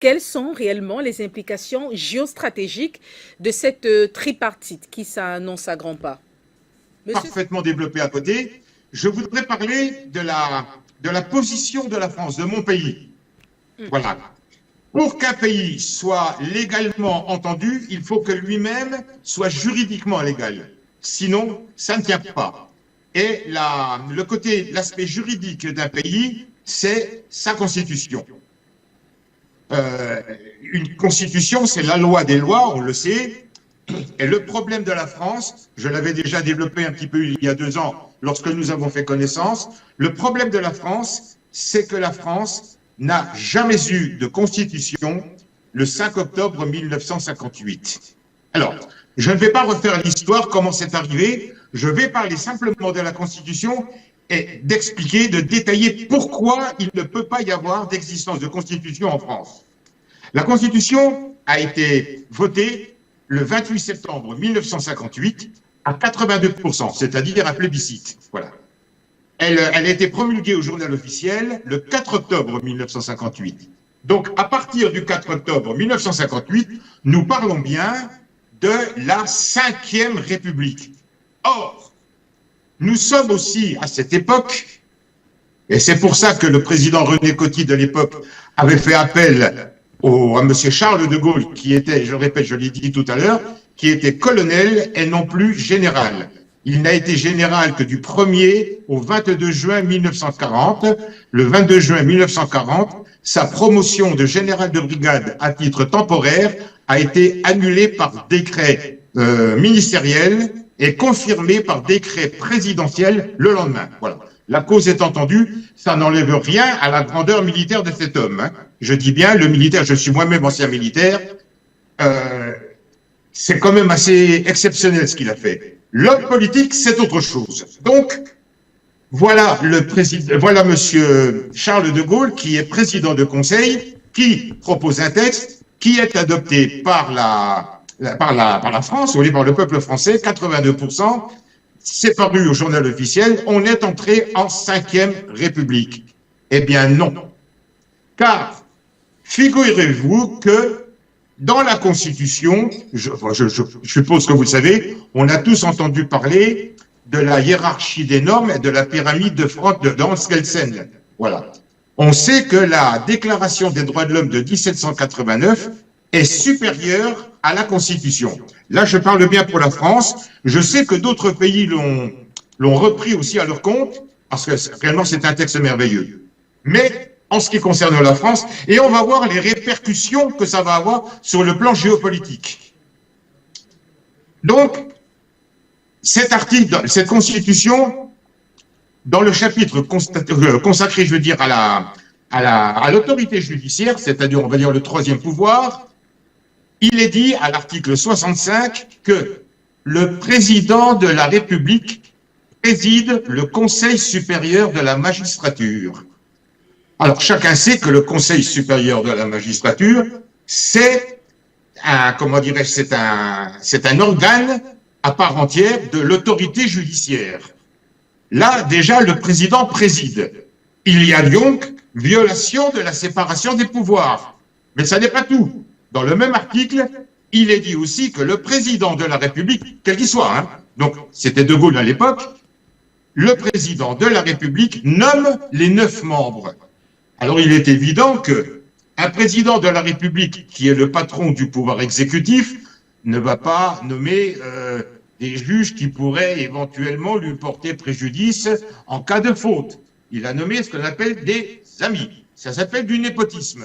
quelles sont réellement les implications géostratégiques de cette tripartite qui s'annonce à grands pas? Monsieur... Parfaitement développé à côté. Je voudrais parler de la position de la France, de mon pays. Voilà. Pour qu'un pays soit légalement entendu, il faut que lui-même soit juridiquement légal. Sinon, ça ne tient pas. Et l'aspect juridique d'un pays, c'est sa constitution. Une constitution, c'est la loi des lois, on le sait. Et le problème de la France, je l'avais déjà développé un petit peu il y a 2 ans lorsque nous avons fait connaissance, le problème de la France, c'est que la France n'a jamais eu de constitution le 5 octobre 1958. Alors, je ne vais pas refaire l'histoire, comment c'est arrivé, je vais parler simplement de la Constitution et d'expliquer, de détailler pourquoi il ne peut pas y avoir d'existence de Constitution en France. La Constitution a été votée le 28 septembre 1958 à 82%, c'est-à-dire à plébiscite. Voilà. Elle a été promulguée au journal officiel le 4 octobre 1958. Donc, à partir du 4 octobre 1958, nous parlons bien de la 5e République. Or, nous sommes aussi à cette époque, et c'est pour ça que le président René Coty de l'époque avait fait appel à M. Charles de Gaulle, qui était, je répète, je l'ai dit tout à l'heure, qui était colonel et non plus général. Il n'a été général que du 1er au 22 juin 1940. Le 22 juin 1940, sa promotion de général de brigade à titre temporaire a été annulée par décret ministériel et confirmée par décret présidentiel le lendemain. Voilà. La cause est entendue, ça n'enlève rien à la grandeur militaire de cet homme. Hein. Je dis bien, le militaire, je suis moi-même ancien militaire, c'est quand même assez exceptionnel ce qu'il a fait. L'homme politique, c'est autre chose. Donc, voilà voilà monsieur Charles de Gaulle, qui est président de conseil, qui propose un texte qui est adopté par la France, ou par le peuple français, 82%. C'est paru au journal officiel, on est entré en 5e République. Eh bien non. Car, figurez-vous que dans la Constitution, je suppose que vous le savez, on a tous entendu parler de la hiérarchie des normes et de la pyramide de Hans Kelsen. Voilà. On sait que la Déclaration des droits de l'homme de 1789 est supérieure à la Constitution. Là, je parle bien pour la France. Je sais que d'autres pays l'ont repris aussi à leur compte, parce que réellement, c'est un texte merveilleux. Mais en ce qui concerne la France, et on va voir les répercussions que ça va avoir sur le plan géopolitique. Donc, cet article, cette Constitution, dans le chapitre consacré, je veux dire, à l'autorité judiciaire, c'est-à-dire, on va dire, le 3e pouvoir, il est dit à l'article 65 que le président de la République préside le Conseil supérieur de la magistrature. Alors, chacun sait que le Conseil supérieur de la magistrature, c'est un, comment dirais-je, c'est un organe à part entière de l'autorité judiciaire. Là, déjà, le président préside. Il y a donc violation de la séparation des pouvoirs. Mais ça n'est pas tout. Dans le même article, il est dit aussi que le président de la République, quel qu'il soit, hein, donc c'était De Gaulle à l'époque, le président de la République nomme les 9 membres. Alors il est évident que un président de la République, qui est le patron du pouvoir exécutif, ne va pas nommer des juges qui pourraient éventuellement lui porter préjudice en cas de faute. Il a nommé ce qu'on appelle des amis. Ça s'appelle du népotisme.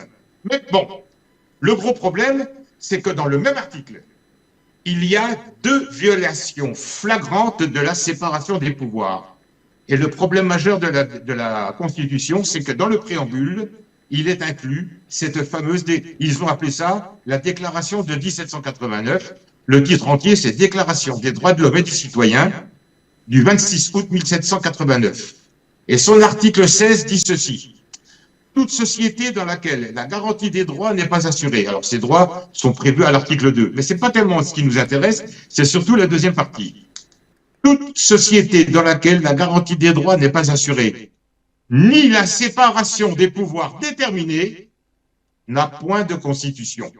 Mais bon, le gros problème, c'est que dans le même article, il y a 2 violations flagrantes de la séparation des pouvoirs. Et le problème majeur de la Constitution, c'est que dans le préambule, il est inclus cette fameuse, ils ont appelé ça la Déclaration de 1789. Le titre entier, c'est Déclaration des droits de l'homme et du citoyen du 26 août 1789. Et son article 16 dit ceci. Toute société dans laquelle la garantie des droits n'est pas assurée. Alors, ces droits sont prévus à l'article 2. Mais ce n'est pas tellement ce qui nous intéresse, c'est surtout la deuxième partie. Toute société dans laquelle la garantie des droits n'est pas assurée, ni la séparation des pouvoirs déterminée, n'a point de constitution.